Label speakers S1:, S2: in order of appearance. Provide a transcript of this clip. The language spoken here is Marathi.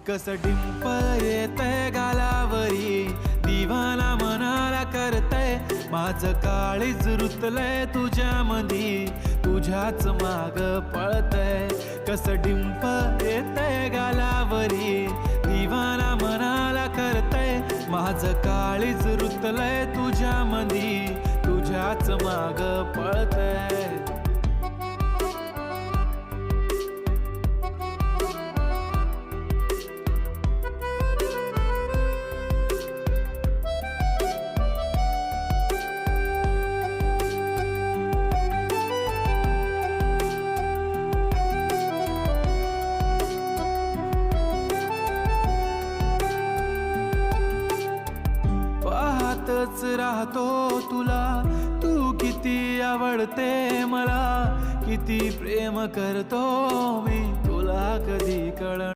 S1: कस डिंपल येतय गालावरी, दिवाना मनाला करतय, माझं काळीज रुतलंय तुझ्या मधी, तुझ्याच माग पळतय. कस डिंपल येतय गालावरी, दिवाना मनाला करतय, माझं काळीज रुतलंय तुझ्या मधी, तुझ्याच माग पळतय. पाहतच राहतो तुला, तू किती आवडते मला, किती प्रेम करतो मी तुला कधी कळणार.